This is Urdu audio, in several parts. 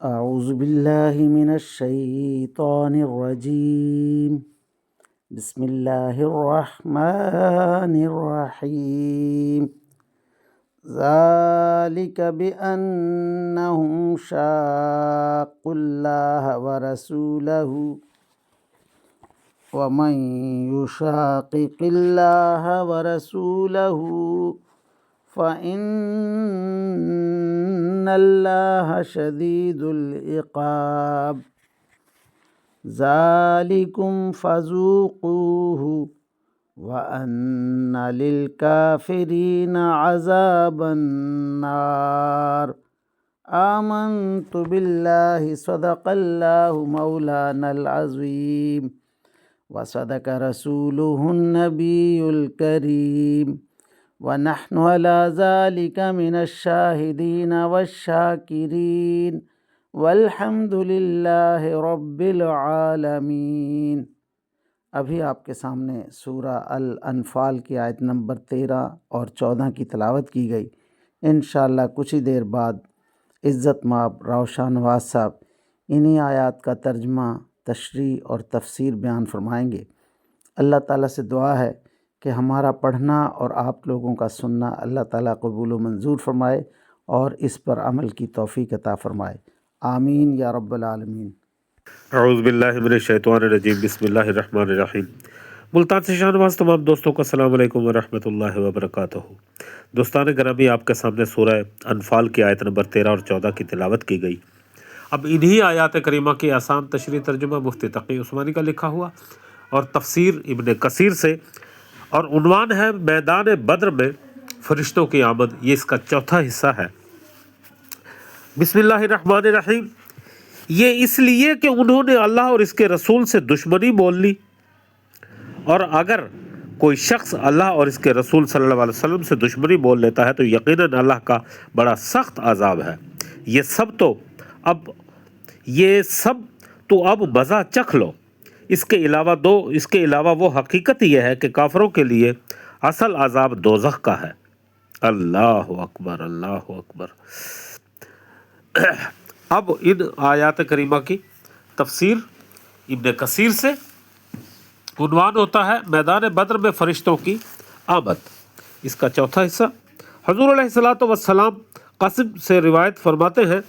أعوذ بالله من الشيطان الرجيم. بسم الله الرحمن الرحيم. ذلك بأنهم شاقوا الله ورسوله ومن يشاقق الله ورسوله فإن الله شديد العقاب. ذلكم فذوقوه وأن للكافرين عذاب النار. آمنت بالله صدق الله مولانا العظيم وصدق رسوله النبي الكريم ونحن على ذلك من الشاهدين والشاكرين والحمد للہ رب العالمین۔ ابھی آپ کے سامنے سورہ الانفال کی آیت نمبر 13 اور 14 کی تلاوت کی گئی۔ انشاءاللہ کچھ ہی دیر بعد عزت مآب روشن نواز صاحب انہی آیات کا ترجمہ، تشریح اور تفسیر بیان فرمائیں گے۔ اللہ تعالیٰ سے دعا ہے کہ ہمارا پڑھنا اور آپ لوگوں کا سننا اللہ تعالیٰ قبول و منظور فرمائے اور اس پر عمل کی توفیق عطا فرمائے، آمین یا رب العالمین۔ اعوذ باللہ من الشیطان الرجیم، بسم اللہ الرحمن الرحیم۔ ملتان سے شاہ نواز تمام دوستوں کو السلام علیکم ورحمۃ اللہ وبرکاتہ۔ دوستان گرامی، آپ کے سامنے سورہ انفال کی آیت نمبر 13 اور 14 کی تلاوت کی گئی۔ اب انہی آیات کریمہ کی آسان تشریح ترجمہ مفتی تقی عثمانی کا لکھا ہوا اور تفسیر ابن کثیر سے، اور عنوان ہے میدان بدر میں فرشتوں کی آمد۔ یہ اس کا چوتھا حصہ ہے۔ بسم اللہ الرحمن الرحیم۔ یہ اس لیے کہ انہوں نے اللہ اور اس کے رسول سے دشمنی مول لی، اور اگر کوئی شخص اللہ اور اس کے رسول صلی اللہ علیہ وسلم سے دشمنی مول لیتا ہے تو یقیناً اللہ کا بڑا سخت عذاب ہے۔ یہ سب تو اب مزہ چکھ لو۔ اس کے علاوہ وہ حقیقت یہ ہے کہ کافروں کے لیے اصل عذاب دوزخ کا ہے۔ اللہ اکبر، اللہ اکبر۔ اب ان آیات کریمہ کی تفسیر ابن کثیر سے، عنوان ہوتا ہے میدان بدر میں فرشتوں کی آمد۔ اس کا چوتھا حصہ۔ حضور علیہ الصلوۃ والسلام قاسم سے روایت فرماتے ہیں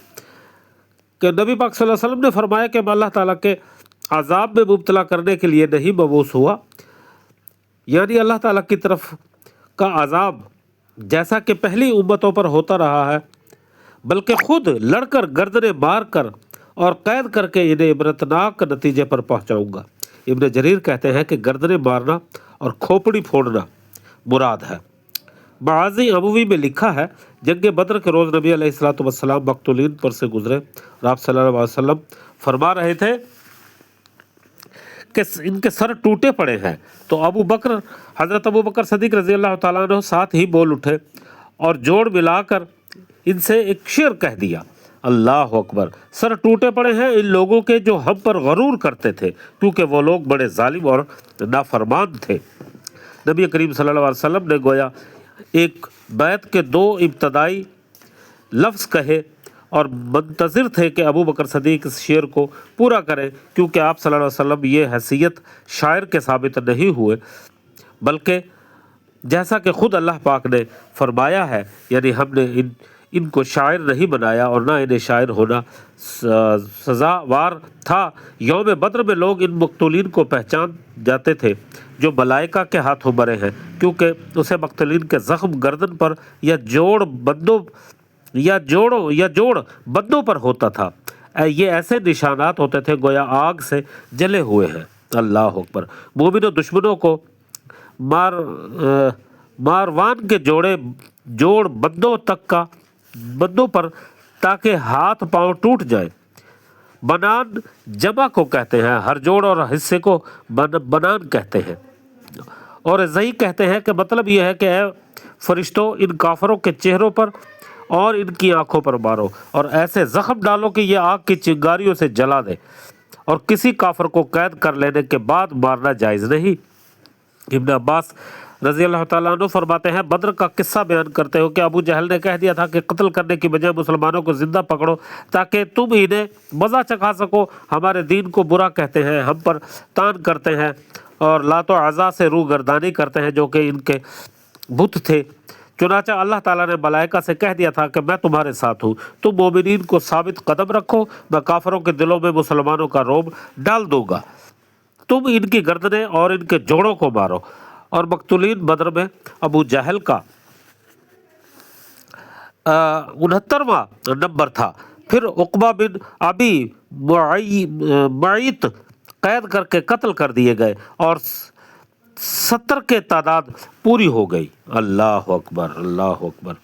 کہ نبی پاک صلی اللہ علیہ وسلم نے فرمایا کہ میں اللہ تعالیٰ کے عذاب میں مبتلا کرنے کے لیے نہیں مبعوث ہوا، یعنی اللہ تعالیٰ کی طرف کا عذاب جیسا کہ پہلی امتوں پر ہوتا رہا ہے، بلکہ خود لڑ کر، گردنیں مار کر اور قید کر کے انہیں عبرتناک نتیجے پر پہنچاؤں گا۔ ابن جریر کہتے ہیں کہ گردنیں مارنا اور کھوپڑی پھوڑنا مراد ہے۔ معاذی عموی میں لکھا ہے جنگ بدر کے روز نبی علیہ الصلوۃ والسلام مقتولین پر سے گزرے اور آپ صلی اللہ علیہ وسلم فرما رہے تھے کہ ان کے سر ٹوٹے پڑے ہیں، تو حضرت ابو بکر صدیق رضی اللہ تعالیٰ عنہ ساتھ ہی بول اٹھے اور جوڑ ملا کر ان سے ایک شعر کہہ دیا، اللہ اکبر، سر ٹوٹے پڑے ہیں ان لوگوں کے جو ہم پر غرور کرتے تھے، کیونکہ وہ لوگ بڑے ظالم اور نافرمان تھے۔ نبی کریم صلی اللہ علیہ وسلم نے گویا ایک بیت کے 2 ابتدائی لفظ کہے اور منتظر تھے کہ ابو بکر صدیق اس شعر کو پورا کریں، کیونکہ آپ صلی اللہ علیہ وسلم یہ حیثیت شاعر کے ثابت نہیں ہوئے، بلکہ جیسا کہ خود اللہ پاک نے فرمایا ہے، یعنی ہم نے ان کو شاعر نہیں بنایا اور نہ انہیں شاعر ہونا سزاوار تھا۔ یوم بدر میں لوگ ان مقتولین کو پہچان جاتے تھے جو ملائکہ کے ہاتھوں مرے ہیں، کیونکہ اسے مقتولین کے زخم گردن پر یا جوڑ بندوں پر ہوتا تھا۔ یہ ایسے نشانات ہوتے تھے گویا آگ سے جلے ہوئے ہیں۔ اللہ اکبر۔ مومن و دشمنوں کو ماروان کے جوڑ بندوں پر تاکہ ہاتھ پاؤں ٹوٹ جائے۔ بنان جمع کو کہتے ہیں، ہر جوڑ اور حصے کو بنان کہتے ہیں، اور زئی کہتے ہیں کہ مطلب یہ ہے کہ اے فرشتوں ان کافروں کے چہروں پر اور ان کی آنکھوں پر مارو اور ایسے زخم ڈالو کہ یہ آگ کی چنگاریوں سے جلا دے، اور کسی کافر کو قید کر لینے کے بعد مارنا جائز نہیں۔ ابن عباس رضی اللہ تعالیٰ عنہ فرماتے ہیں بدر کا قصہ بیان کرتے ہو کہ ابو جہل نے کہہ دیا تھا کہ قتل کرنے کی بجائے مسلمانوں کو زندہ پکڑو تاکہ تم انہیں مزہ چکھا سکو، ہمارے دین کو برا کہتے ہیں، ہم پر تان کرتے ہیں اور لات و عزا سے روگردانی کرتے ہیں جو کہ ان کے بت تھے۔ چنانچہ اللہ تعالیٰ نے ملائکہ سے کہہ دیا تھا کہ میں تمہارے ساتھ ہوں، تم مومنین کو ثابت قدم رکھو، میں کافروں کے دلوں میں مسلمانوں کا رعب ڈال دوں گا، تم ان کی گردنیں اور ان کے جوڑوں کو مارو۔ اور مقتولین بدر میں ابو جہل کا 69واں نمبر تھا۔ پھر عقبہ بن ابی معیط قید کر کے قتل کر دیے گئے اور 70 کے تعداد پوری ہو گئی۔ اللہ اکبر، اللہ اکبر۔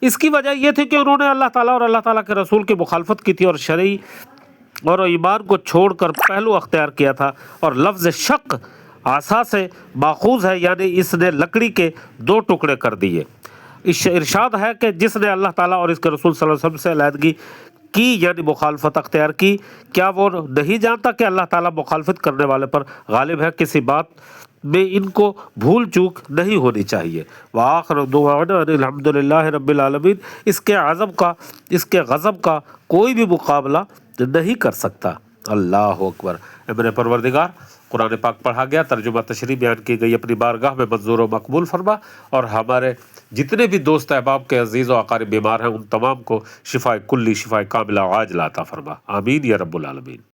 اس کی وجہ یہ تھی کہ انہوں نے اللہ تعالیٰ اور اللہ تعالیٰ کے رسول کی مخالفت کی تھی اور شرعی اور ایمان کو چھوڑ کر پہلو اختیار کیا تھا، اور لفظ شق عصا سے ماخوذ ہے، یعنی اس نے لکڑی کے 2 ٹکڑے کر دیے۔ ارشاد ہے کہ جس نے اللہ تعالیٰ اور اس کے رسول صلی اللہ علیہ وسلم سے علیحدگی کی یعنی مخالفت اختیار کی، کیا وہ نہیں جانتا کہ اللہ تعالیٰ مخالفت کرنے والے پر غالب ہے؟ کسی بات میں ان کو بھول چوک نہیں ہونی چاہیے۔ وآخر دعوانا ان الحمدللہ رب العالمین۔ اس کے غضب کا کوئی بھی مقابلہ نہیں کر سکتا۔ اللہ اکبر۔ میرے پروردگار، قرآن پاک پڑھا گیا، ترجمہ تشریح بیان کی گئی، اپنی بارگاہ میں منظور و مقبول فرما، اور ہمارے جتنے بھی دوست احباب کے عزیز و اقارب بیمار ہیں ان تمام کو شفائے کلی، شفائے کاملہ عاجلہ عطا فرما، آمین یا رب العالمین۔